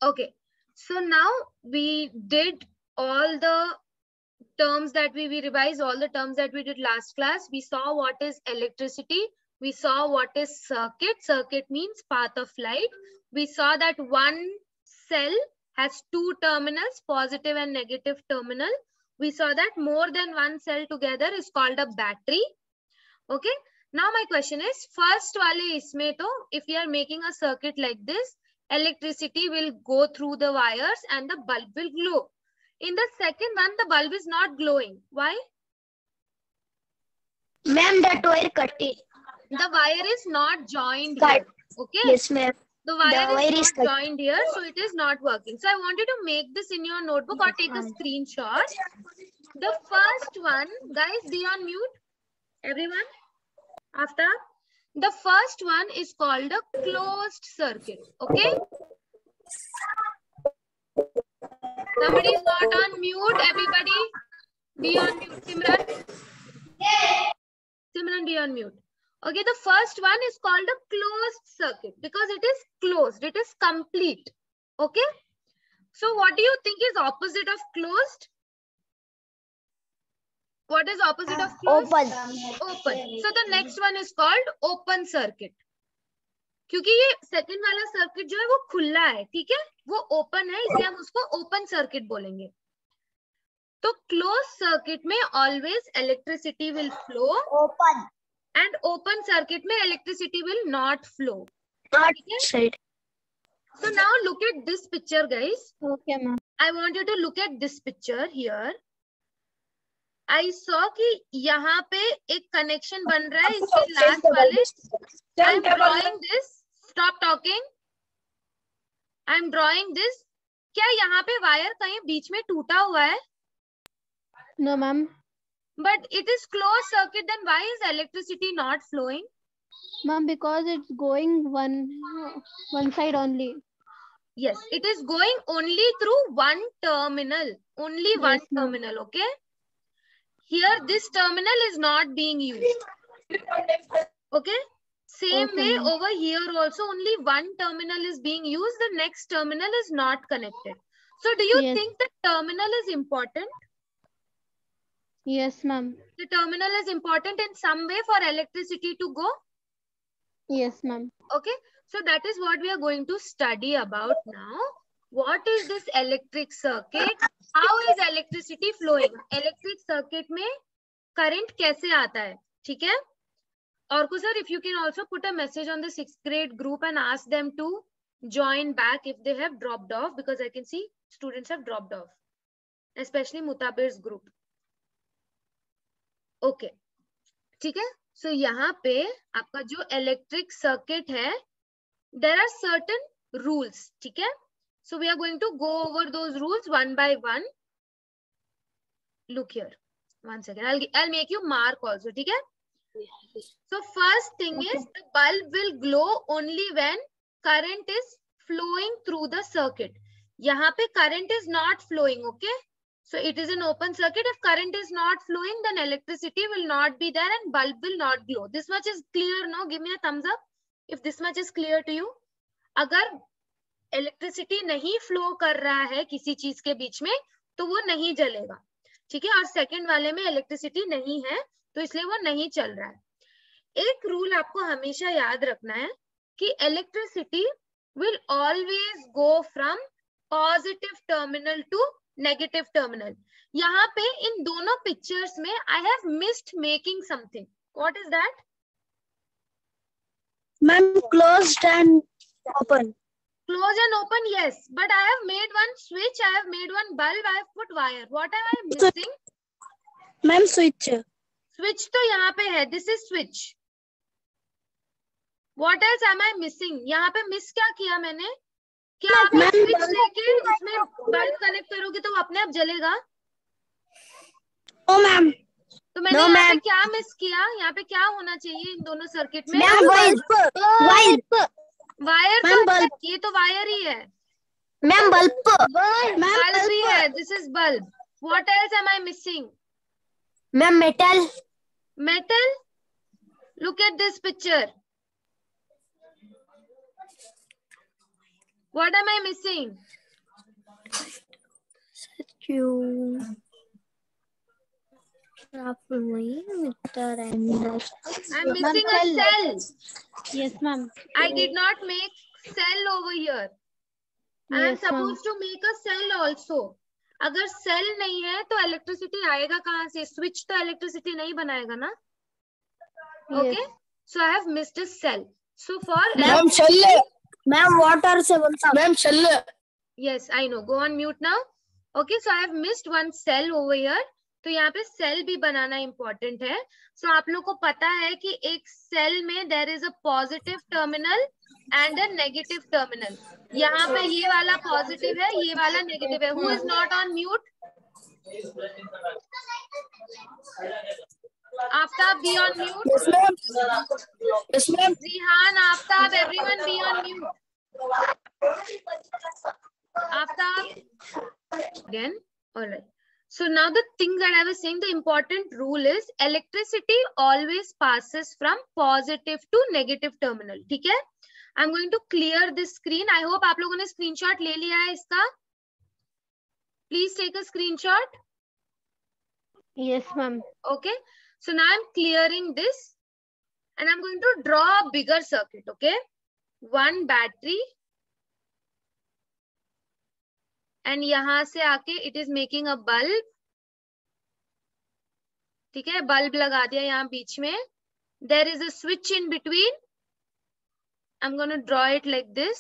Okay, so now we did all the terms that we revised all the terms that we did last class. We saw what is electricity. We saw what is circuit. Circuit means path of light. We saw that one cell has two terminals, positive and negative terminal. We saw that more than one cell together is called a battery. Okay. Now my question is, first wale isme to, if we are making a circuit like this, electricity will go through the wires and the bulb will glow. In the second one, the bulb is not glowing. Why? Ma'am, that wire cut it. The wire is not joined here. Okay. Yes, ma'am. The wire is not joined here, so it is not working. So I want you to make this in your notebook or take a screenshot. The first one, guys, be on mute. Everyone. After the first one is called a closed circuit. Okay. Somebody is not on mute. Everybody be on mute. Simran. Simran, be on mute. Okay, the first one is called a closed circuit because it is closed. It is complete. Okay. So what do you think is opposite of closed? What is opposite of closed? Open. Open. So the next one is called open circuit. क्योंकि ये second वाला circuit जो है वो खुला है, ठीक है, वो ओपन है, इसलिए हम उसको ओपन सर्किट बोलेंगे. तो क्लोज सर्किट में always electricity will flow Open. And open circuit में electricity will not flow. Outside. So now look at this picture, guys. Okay, ma'am. I want you to look at this picture here. I saw कि यहाँ पे एक connection बन रहा है इसके last वाले. I am drawing this. Stop talking. I am drawing this. क्या यहाँ पे वायर कहीं बीच में टूटा हुआ है? No, ma'am. But it is closed circuit. Then why is electricity not flowing? Ma'am, because it's going one side only. Yes, it is going only through one terminal. Only one terminal. Okay. Here, this terminal is not being used. Okay. Same way over here also only one terminal is being used. The next terminal is not connected. So do you think the terminal is important? Yes, ma'am. The terminal is important in some way for electricity to go? Yes, ma'am. Okay. So that is what we are going to study about now. What is this electric circuit? How is electricity flowing? Electric circuit में current कैसे आता है? ठीक है? Orko sir, if you can also put a message on the 6th grade group and ask them to join back if they have dropped off, because I can see students have dropped off, especially Mutabir's group. Okay. ठीक है? So यहाँ पे आपका जो electric circuit है, there are certain rules. ठीक है? So we are going to go over those rules one by one. Look here. One second. I'll make you mark also. ठीक है? So first thing is the bulb will glow only when current is flowing through the circuit. यहाँ पे current is not flowing. Okay? So it is an open circuit. If current is not flowing, then electricity will not be there and bulb will not glow. This much is clear, no? Give me a thumbs up if this much is clear to you. अगर electricity नहीं flow कर रहा है किसी चीज के बीच में तो वो नहीं जलेगा. ठीक है? और सेकंड वाले में इलेक्ट्रिसिटी नहीं है तो इसलिए वो नहीं चल रहा है. एक रूल आपको हमेशा याद रखना है कि electricity will always go from positive terminal to negative terminal. यहाँ पे इन दोनों पिक्चर्स में I have missed making something. What is that? Ma'am, closed and open. Close and open, yes. But I have made one switch. I have made one bulb. I have put wire. What am I missing? Ma'am, switch. Switch तो यहाँ पे है. This is switch. What else am I missing? यहाँ पे miss क्या किया मैंने? क्या आप switch लेके उसमें bulb connect करोगे तो वो अपने आप जलेगा? Oh, ma'am. तो मैंने यहाँ पे क्या मिस किया? यहाँ पे क्या होना चाहिए इन दोनों सर्किट में? वायर तो ये तो वायर ही है. Ma'am bulb. बल्ब ही है. This is bulb. What else am I missing? Ma'am metal. Metal. Look at this picture. What am I missing? I'm missing a cell. Yes, ma'am. I did not make cell over here. I am Yes, ma'am. supposed to make a cell also. अगर cell नहीं है तो electricity आएगा कहाँ से? Switch तो electricity नहीं बनाएगा ना. Okay, so I have missed a cell. So for ma'am चल मैम वाटर से बनता मैम चल. Yes, I know. Go on mute now. Okay, so I have missed one cell over here. तो यहाँ पे सेल भी बनाना इम्पोर्टेंट है. सो आप लोग को पता है कि एक सेल में there is a positive terminal and a negative terminal. यहाँ पे ये वाला पॉजिटिव है, ये वाला नेगेटिव है. Who is not on mute? Aftab, be on mute. Yes ma'am. Yes ma'am. Rihan, Aftab, everyone be on mute. Aftab, again. All right. So now the thing that I was saying, the important rule is electricity always passes from positive to negative terminal. ठीक है? I'm going to clear this screen. I hope आप लोगों ने screenshot ले लिया है इसका. Please take a screenshot. Yes, ma'am. Okay. So now I'm clearing this and I'm going to draw a bigger circuit. Okay. One battery. And यहाँ से आके it is making a bulb. ठीक है, बल्ब लगा दिया यहाँ बीच में. There is a switch in between. I'm going to draw it like this.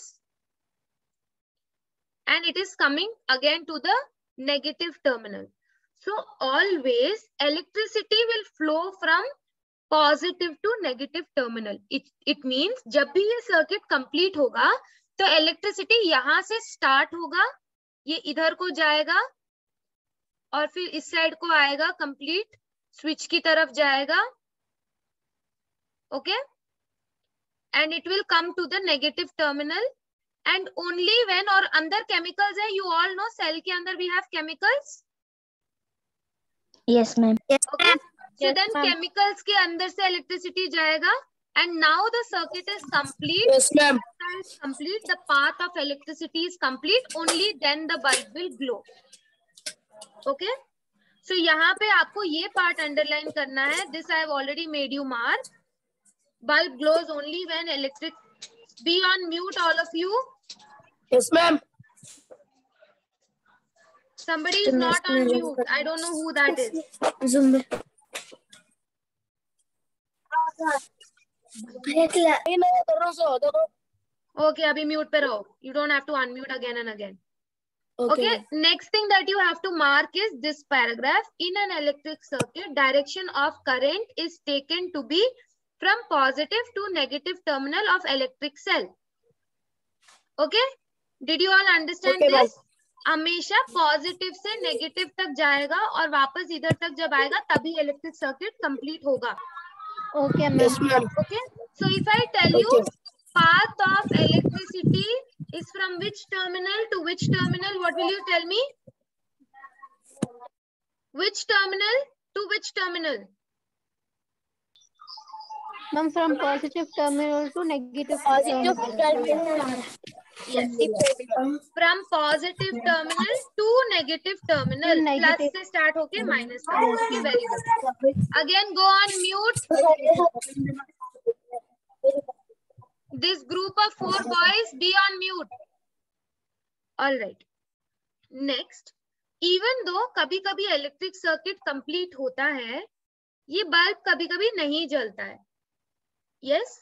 And it is coming again to the negative terminal. So always electricity will flow from positive to negative terminal. It means जब भी ये circuit complete होगा तो electricity यहाँ से start होगा, ये इधर को जाएगा और फिर इस साइड को आएगा, कंप्लीट स्विच की तरफ जाएगा. Okay, and it will come to the negative terminal. And only when, और अंदर केमिकल्स है, यू ऑल नो सेल के अंदर we have chemicals. Yes ma'am. Okay, so then chemicals के अंदर से इलेक्ट्रिसिटी जाएगा. And now the circuit is complete. Yes ma'am. Complete. The path of electricity is complete. Only then the bulb will glow. Okay. So यहाँ पे आपको ये part underline करना है. This I have already made you mark. Bulb glows only when electric. Be on mute, all of you. Yes ma'am. Somebody is not on mute. I don't know who that is. Zoom. Okay, अभी mute पे रहो. You don't have to unmute again and again. Okay. Next thing that you have to mark is this paragraph. In an electric circuit, direction of current is taken to be from positive to negative terminal of electric cell. Okay. Did you all understand this? हमेशा positive से negative तक जाएगा और वापस इधर तक जब आएगा तभी इलेक्ट्रिक सर्किट कंप्लीट होगा. Okay, ma'am. Okay. So if I tell you path of electricity is from which terminal to which terminal, what will you tell me? Which terminal to which terminal? Ma'am, from positive terminal to negative terminal. Yes. From positive terminal to negative terminal. Plus से start होके minus तक. Okay, very good. Again, go on mute. This group of 4 boys, be on mute. All right. Next, even though कभी-कभी electric circuit complete होता है, ये bulb कभी-कभी नहीं जलता है. Yes.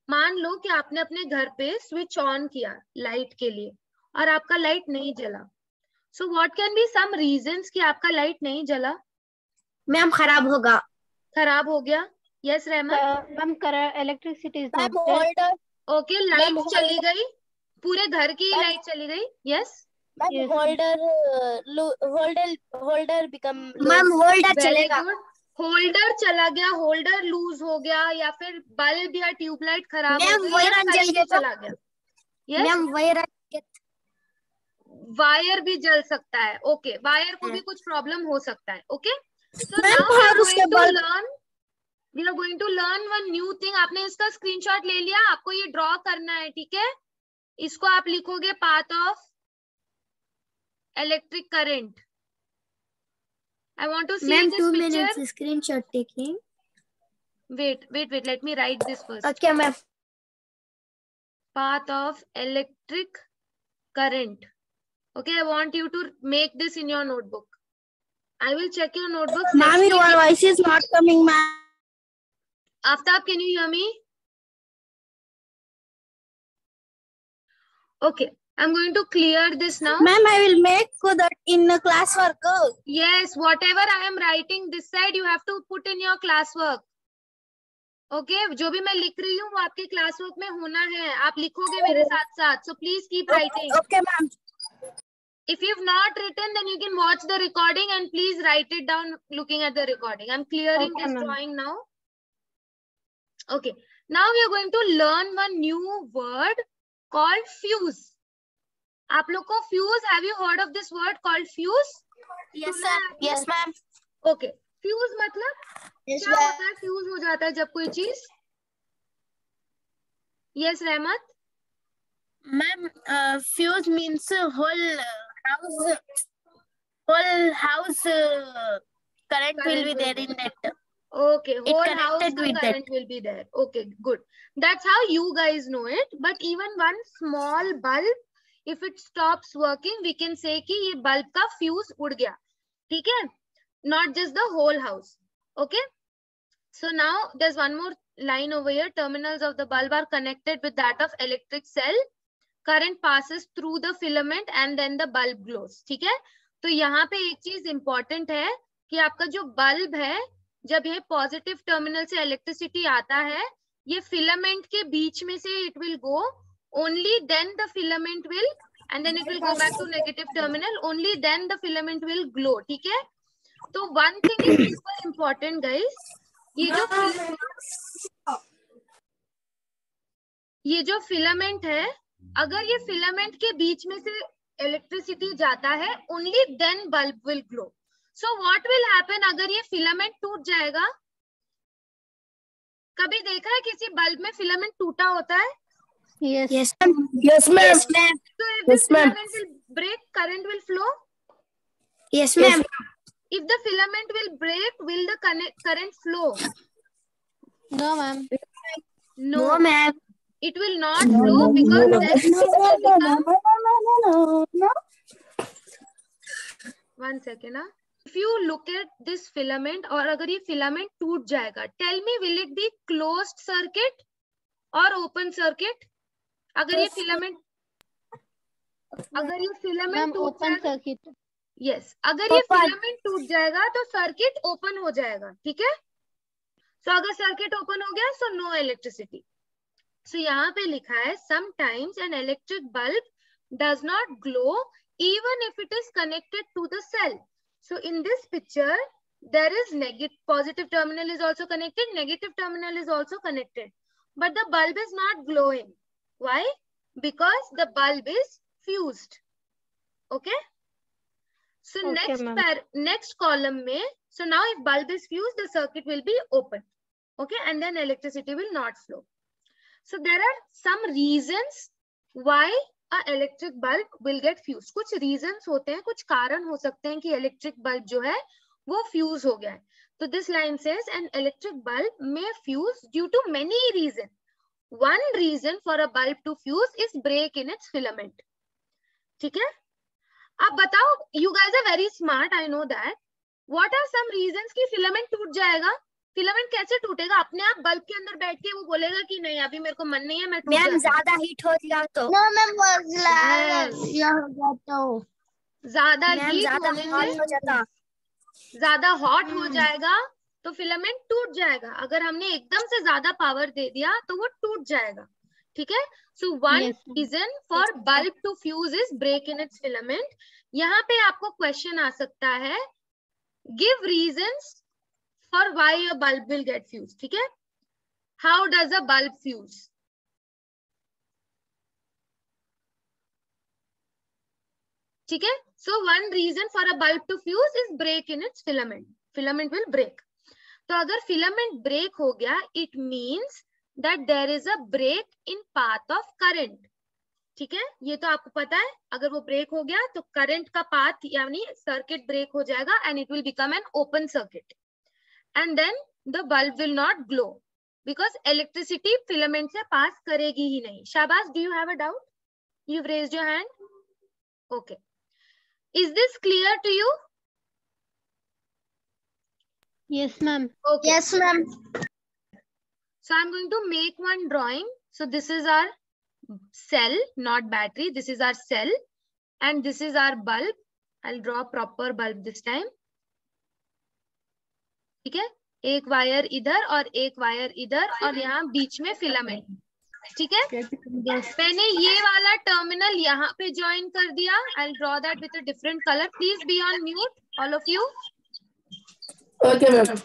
मान लो कि आपने अपने घर पे स्विच ऑन किया लाइट के लिए और आपका लाइट नहीं जला. So what can be some reasons कि आपका लाइट नहीं जला? मैम खराब होगा. खराब हो गया. Yes Rahman. Ma'am electricity is not there. Okay, light चली गई, पूरे घर की लाइट चली गई. Yes ma'am. Holder become. Ma'am holder चलेगा. होल्डर चला गया, होल्डर लूज हो गया, या फिर बल्ब या ट्यूबलाइट खराब हो गई, चला गया. yes? वायर भी जल सकता है. ओके, वायर को भी कुछ प्रॉब्लम हो सकता है. Okay, so now we are going to learn one new thing. आपने इसका स्क्रीनशॉट ले लिया, आपको ये ड्रॉ करना है. ठीक है, इसको आप लिखोगे path of electric current. I want to see Ma'am, this 2 picture. minutes. Screenshot taking. Wait. Let me write this first. Okay, ma'am. Path of electric current. Okay, I want you to make this in your notebook. I will check your notebooks. Ma'am, your voice is not coming, ma'am. Aftab, can you hear me? Okay, I'm going to clear this now. Ma'am, I will make that in the classwork. Yes, whatever I am writing this side, you have to put in your classwork. Okay, जो भी मैं लिख रही हूँ वो आपके classwork में होना है. आप लिखोगे मेरे साथ साथ. So please keep writing. Okay, ma'am. If you've not written, then you can watch the recording and please write it down looking at the recording. I'm clearing this drawing now. Okay, now we are going to learn one new word called fuse. आप लोग को fuse, have you heard of this word called fuse? Yes, sir. Yes, ma'am. Okay, fuse मतलब Yes, क्या होता है? Fuse हो जाता है जब कोई चीज. Yes, रहमत. Ma'am, fuse means whole house current will be there in that. Okay, whole connected house the with current will be there. Okay, good. That's how you guys know it. But even one small bulb, if it stops working, we can say कि ये bulb का fuse उड़ गया. ठीक है? Not just the whole house. Okay? So now there's one more line over here. Terminals of the bulb are connected with that of electric cell. Current passes through the filament and then the bulb glows. ठीक है? तो यहाँ पे एक चीज important है कि आपका जो bulb है, जब ये पॉजिटिव टर्मिनल से इलेक्ट्रिसिटी आता है, ये फिलामेंट के बीच में से it will go, only then the filament will and then it will go back to negative terminal, only then the filament will glow. ठीक है? तो one thing is super important guys, ये जो फिलामेंट है, अगर ये फिलामेंट के बीच में से इलेक्ट्रिसिटी जाता है, only then bulb will glow. So what will happen अगर ये फिलामेंट टूट जाएगा? कभी देखा है किसी बल्ब में फिलामेंट टूटा होता है? Yes. Yes, ma'am. Yes, ma'am. So if the filament will break, current will flow? Yes, ma'am. If the filament will break, will the current flow? No, ma'am. No, ma'am. It will not flow because then it will become... No. One second, huh? If you look at this filament, और अगर ये filament टूट जाएगा, tell me, will it be closed circuit or open circuit? अगर ये filament टूट जाएगा, yes, अगर ये filament टूट जाएगा तो circuit open हो जाएगा. ठीक है? So अगर circuit open हो गया, so no electricity. So यहाँ पे लिखा है, sometimes an electric bulb does not glow even if it is connected to the cell. So in this picture, there is positive terminal is also connected, negative terminal is also connected, but the bulb is not glowing. Why? Because the bulb is fused. Okay? So next column में, so now if bulb is fused, the circuit will be open. Okay? And then electricity will not flow. So there are some reasons why a electric bulb will get fused. कुछ reasons होते हैं, कुछ कारण हो सकते हैं कि electric bulb जो है वो fuse हो गया है. So this line says an electric bulb may fuse due to many reasons. One reason for a bulb to fuse is break in its filament. ठीक है? अब बताओ, you guys are very smart, I know that. What are some reasons कि filament टूट जाएगा? Filament कैसे टूटेगा? अपने आप बल्ब के अंदर बैठ के वो बोलेगा कि नहीं अभी मेरे को मन नहीं है, मैं टूट जाता हूं. ज्यादा हीट हो गया तो ज्यादा हीट हो जाता, ज्यादा हॉट हो जाएगा तो फिलामेंट टूट जाएगा. अगर हमने एकदम से ज्यादा पावर दे दिया तो वो टूट जाएगा. ठीक है? So one reason for bulb to fuse is break in its filament. यहाँ पे आपको क्वेश्चन आ सकता है, give reasons for why a bulb will get fused. ठीक है? How does a bulb fuse? ठीक है? So one reason for a bulb to fuse is break in its filament. Filament will break. तो अगर filament break हो गया, it means that there is a break in path of current. ठीक है, ये तो आपको पता है, अगर वो ब्रेक हो गया तो करंट का पाथ यानी सर्किट ब्रेक हो जाएगा and it will become an open circuit and then the bulb will not glow because electricity filament से पास करेगी ही नहीं. शाबाश, do you have a doubt? You raised your hand. Okay, is this clear to you? Yes, ma'am. Okay. Yes, ma'am. So I'm going to make one drawing. So this is our cell, not battery. This is our cell and this is our bulb. I'll draw proper bulb this time. ठीक है, एक wire इधर और एक wire इधर और यहाँ बीच में फिलामेंट. ठीक है, मैंने ये वाला टर्मिनल यहाँ पे ज्वाइन कर दिया. I'll draw that with a different color. Please be on mute, all of you. Okay, ma'am.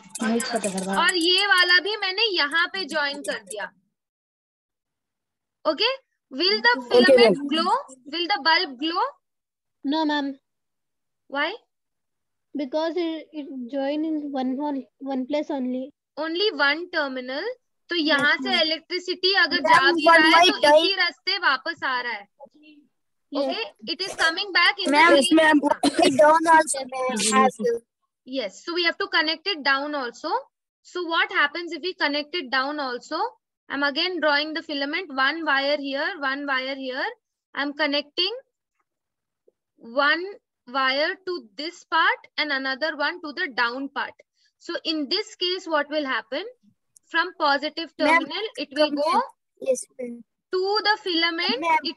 और ये वाला भी मैंने यहाँ पे ज्वाइन कर दिया. Okay, will the filament glow? Will the bulb glow? No, ma'am. Why? Because it join in one place only. Only one terminal. तो यहाँ से इलेक्ट्रिसिटी अगर Ma'am, जा भी रहा है one तो might इसी रास्ते वापस आ रहा है. Okay, it is coming back in Ma'am, the ma'am. Down also, ma'am. Yes, so we have to connect it down also. So what happens if we connect it down also? I'm again drawing the filament, one wire here, one wire here. I'm connecting one wire to this part and another one to the down part. So in this case, what will happen? From positive terminal, it will go Yes, ma'am. to the filament. Ma'am.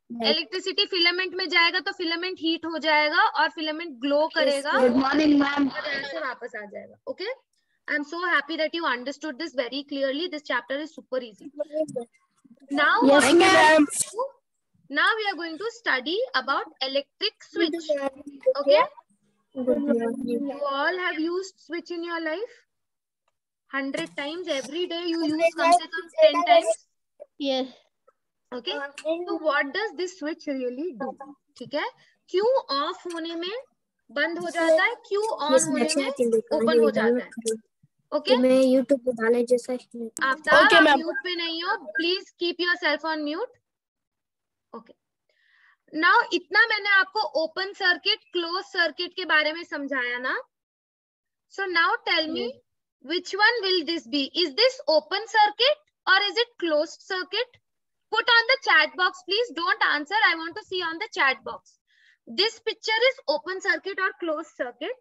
Electricity filament में जाएगा तो filament heat हो जाएगा और filament glow करेगा. Good morning, ma'am. और ऐसे वापस आ जाएगा. Okay, I am so happy that you understood this very clearly. This chapter is super easy. Now Yes, ma'am. now we are going to study about electric switch. Okay, Good morning. you all have used switch in your life 100 times. Every day you use कम से कम 10 times. Yes. Okay, so what does this switch really do? ठीक है, क्यों of होने में बंद हो जाता है, क्यों ऑन होने में ओपन हो जाता है. ओके, मैं YouTube पे डाले जैसा. आफ्ताब, आप म्यूट पे नहीं हो, please keep yourself on mute. Okay, now इतना मैंने आपको ओपन सर्किट क्लोज सर्किट के बारे में समझाया ना. So now tell me which one will this be? Is this open circuit or is it closed circuit? Put on the chat box, please. Don't answer. I want to see on the chat box. This picture is open circuit or closed circuit?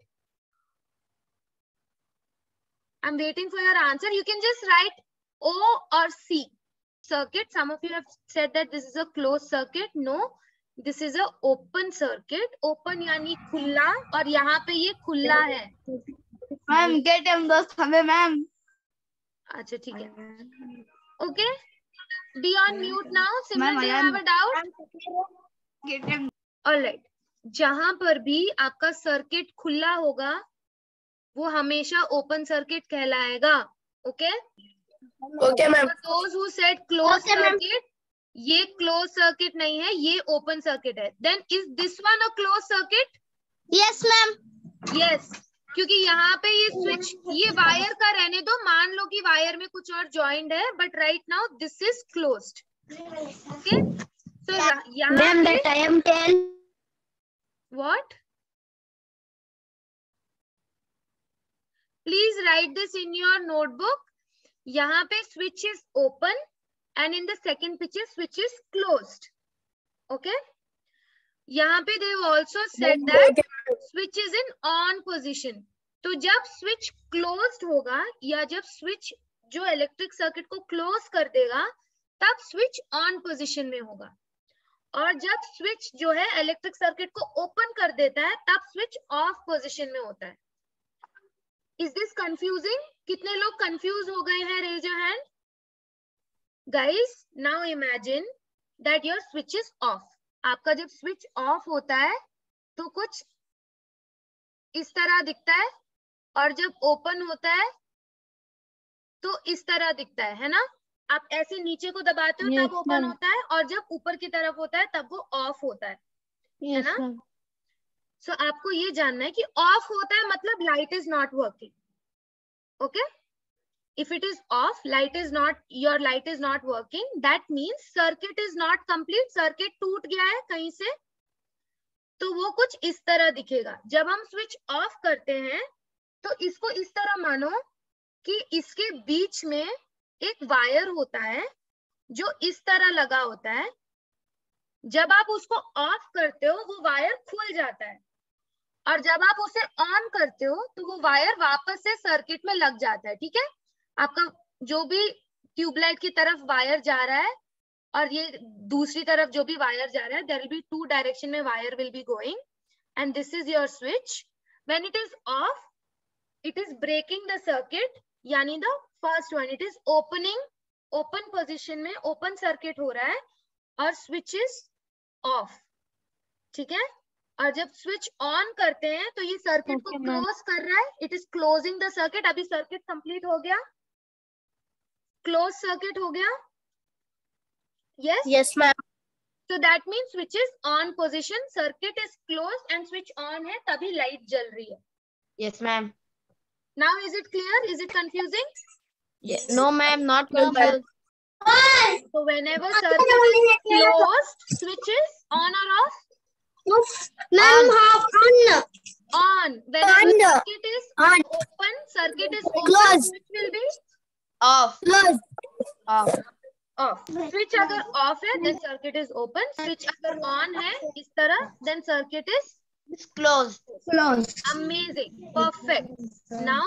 I'm waiting for your answer. You can just write O or C. Circuit. Some of you have said that this is a closed circuit. No, this is a open circuit. Open यानी खुला और यहाँ पे ये खुला है. Ma'am gate M दोस्त हमें मैम. अच्छा ठीक है. Okay. Be on mute now. Simran, do you have a doubt? All right. जहां पर भी आपका सर्किट खुला होगा वो हमेशा ओपन सर्किट कहलाएगा. Okay, okay ma'am. those who said closed circuit, ये क्लोज सर्किट नहीं है, ये ओपन सर्किट है. Then is this one a closed circuit? Yes ma'am. Yes, क्योंकि यहाँ पे ये स्विच, ये वायर का रहने दो, मान लो कि वायर में कुछ और जॉइंड है, but right now this is closed. Okay, so यहाँ पे time 10. What? Please write this in your notebook. यहाँ पे switch is open and in the second picture switch is closed. Okay, यहाँ पे they also said that switch is in on position. तो जब switch closed होगा या जब switch जो इलेक्ट्रिक सर्किट को क्लोज कर देगा तब स्विच ऑन पोजीशन में होगा, और जब स्विच जो है इलेक्ट्रिक सर्किट को ओपन कर देता है तब स्विच ऑफ पोजीशन में होता है. Is this confusing? कितने लोग कंफ्यूज हो गए हैं? Raise your hand. Guys, now imagine that your switch is off. आपका जब स्विच ऑफ होता है तो कुछ इस तरह दिखता है और जब ओपन होता है तो इस तरह दिखता है ना. आप ऐसे नीचे को दबाते हो तब ओपन होता है और जब ऊपर की तरफ होता है तब वो ऑफ होता है ना. सो आपको ये जानना है कि ऑफ होता है मतलब light is not working. Okay, if it is off, your light is not working, that means circuit is not complete, circuit टूट गया है कहीं से, तो वो कुछ इस तरह दिखेगा. जब हम स्विच ऑफ करते हैं तो इसको इस तरह मानो कि इसके बीच में एक वायर होता है जो इस तरह लगा होता है. जब आप उसको ऑफ करते हो वो वायर खुल जाता है, और जब आप उसे ऑन करते हो तो वो वायर वापस से सर्किट में लग जाता है. ठीक है, आपका जो भी ट्यूबलाइट की तरफ वायर जा रहा है और ये दूसरी तरफ जो भी वायर जा रहा है, there will be two direction में wire will be going, and this is your switch. When it is off, it is breaking the circuit, यानी the first one, it is opening, open position में open circuit हो रहा है और switch is of. ठीक है, और जब स्विच ऑन करते हैं तो ये सर्किट को क्लोज कर रहा है, it is closing the circuit. अभी सर्किट कंप्लीट हो गया, क्लोज सर्किट हो गया. Yes? Yes, ma'am. So that means switch is on position, circuit is closed and switch on है, तभी light जल रही है. Yes, ma'am. Now is it clear? Is it confusing? Yes. No, ma'am, not confused. So whenever circuit is closed, switch is on or off? Ma'am, on. On. Whenever On. circuit is On. open, circuit is open, Closed. switch will be Off. Close. Off. off. Switch अगर off है, then circuit is open. Switch अगर on है, इस तरह, then circuit is It's closed. Close. amazing, perfect. Now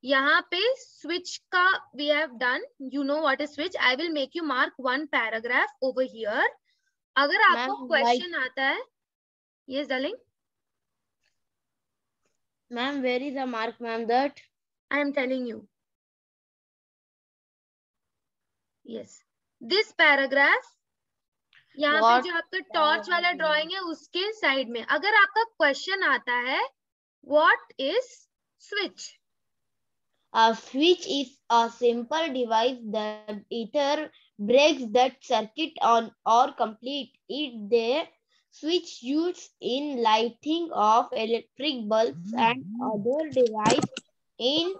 यहाँ पे switch का we have done. You know what is switch? I will make you mark one paragraph over here. अगर आपको Ma'am, question आता है, yes darling, Ma'am, where is the mark, ma'am? That? I am telling you. Yes, this paragraph, यहाँ पे जो आपका torch वाला drawing है उसके साइड में, अगर आपका क्वेश्चन आता है what is switch? A switch is a simple device that either breaks that circuit on or complete it. The switch used in lighting of electric bulbs and other devices in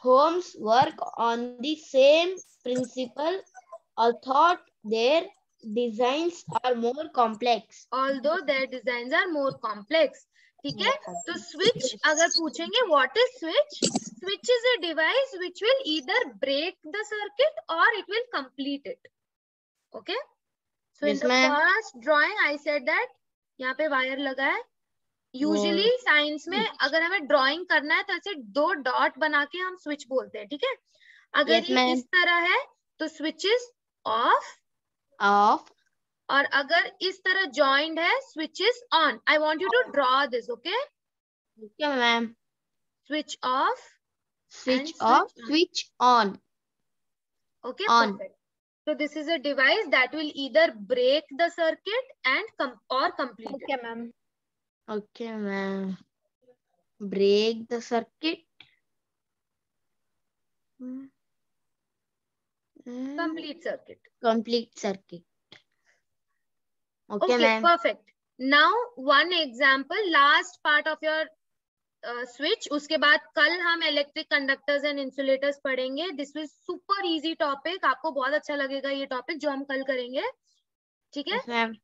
homes work on the same principle, although their designs are more complex. Although their designs are more complex. ठीक है, तो switch अगर पूछेंगे what is switch? Switch is a device which will either break the circuit or it will complete it. Okay? So Yes, in the ma'am. first drawing I said that यहाँ पे wire लगा है. Usually science में अगर हमें drawing करना है तो ऐसे दो डॉट बना के हम स्विच बोलते हैं. ठीक है, अगर Yes, ये ma'am. इस तरह है तो स्विच इज ऑफ, Off. और अगर इस तरह जॉइंड है switch is on. I want you to draw this. Okay, Okay, ma'am. switch off, Switch And off. switch on. Switch on. okay, On. perfect. So this is a device that will either break the circuit and or complete it. Okay, ma'am. Okay, ma'am. Break the circuit. Complete circuit. Complete circuit. Okay, Okay, ma'am. perfect. Now one example, last part of your switch. उसके बाद कल हम electric conductors and insulators पढ़ेंगे. This is super easy topic, आपको बहुत अच्छा लगेगा ये टॉपिक जो हम कल करेंगे. ठीक है, Yes, ma'am.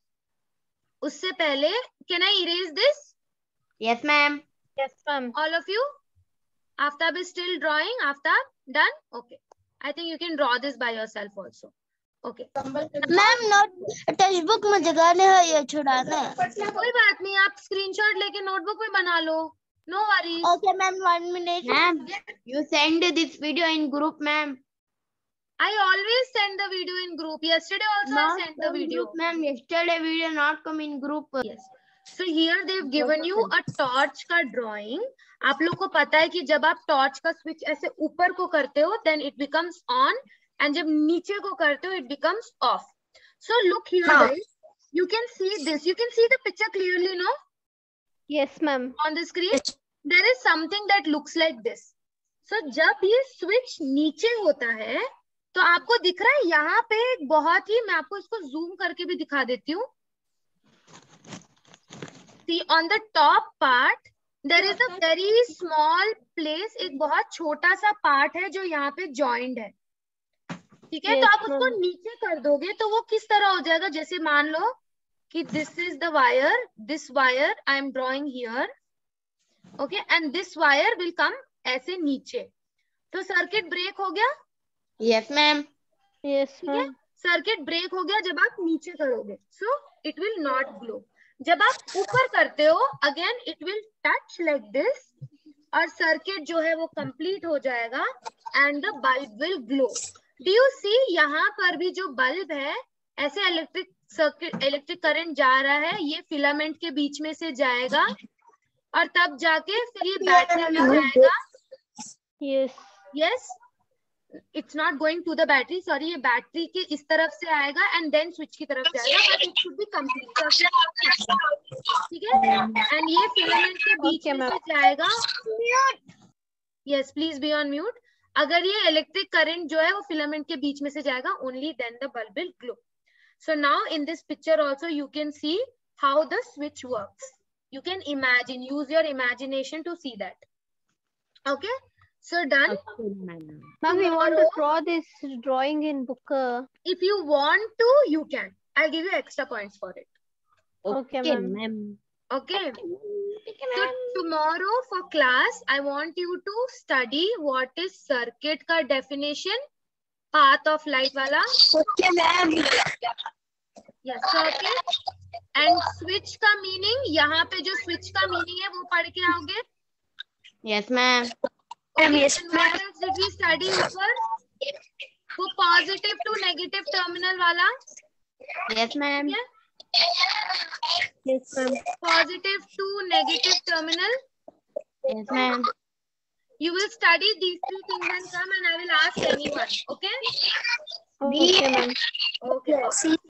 उससे पहले can I erase this? Yes, ma'am. Yes, ma'am. All of you? Aftab is still drawing. Aftab, done? Okay. I think you can draw this by yourself also. Okay. Ma'am note text में जगाने है या छुड़ाना है? कोई बात नहीं, आप screenshot लेके नोटबुक में बना लो. No worries. Okay ma'am 1 minute. Ma'am, you send this video in group, ma'am. I always send the video in group. Yesterday also I sent the video. Group, ma'am. Yesterday video not come in group. Yes. So here they've given you a torch का drawing. आप लोग को पता है कि जब आप torch का स्विच ऐसे ऊपर को करते हो then it becomes on, and जब नीचे को करते हो it becomes off. So look here guys, you can see this. You can see the picture clearly, no? Yes, ma'am. On the screen there is something that looks like this. So जब ये switch नीचे होता है तो आपको दिख रहा है यहाँ पे एक बहुत ही, मैं आपको इसको जूम करके भी दिखा देती हूँ. See on the top part there is a very small place, एक बहुत छोटा सा पार्ट है जो यहाँ पे जॉइंड है, ठीक है। तो आप उसको नीचे कर दोगे तो वो किस तरह हो जाएगा, जैसे मान लो कि this is the wire, this wire I am drawing here, okay, and this wire will come ऐसे नीचे, तो सर्किट ब्रेक हो गया। Yes ma'am. यस ठीक है, सर्किट ब्रेक हो गया जब आप नीचे करोगे, so it will not glow. जब आप ऊपर करते हो again it will touch like this, और सर्किट जो है वो कंप्लीट हो जाएगा and the bulb will glow. Do you see, यहाँ पर भी जो बल्ब है ऐसे इलेक्ट्रिक सर्किट, इलेक्ट्रिक करंट जा रहा है, ये फिलामेंट के बीच में से जाएगा और तब जाके फिर ये बैटरी में जाएगा। Yes yes, it's not going to the battery, sorry, ये बैटरी के इस तरफ से आएगा एंड देन स्विच की तरफ जाएगा, but it should be complete, ठीक है। एंड ये फिलामेंट के बीच में से जाएगा। Yes, please be on mute. अगर ये इलेक्ट्रिक करंट जो है वो फिलामेंट के बीच में से जाएगा, only then the bulb will glow. So now in this picture also you can see how the switch works. You can imagine, use your imagination to see that. Okay, so done. Ma'am, we want to draw this drawing in book. If you want to, you can. I'll give you extra points for it. Okay, ma'am. Okay. So tomorrow for class, I want you to study what is circuit ka definition, path of light wala. Okay, ma'am. Yes, circuit. And switch का meaning, यहाँ पे जो switch का meaning है वो पढ़ के आओगे। Yes, ma'am. Yes, What else did we study ऊपर? वो positive to negative terminal वाला। Yes, ma'am. Yes, ma'am. Positive to negative terminal. Yes, ma'am. You will study these three things and come and I will ask anyone. Okay? Okay, ma'am. Okay.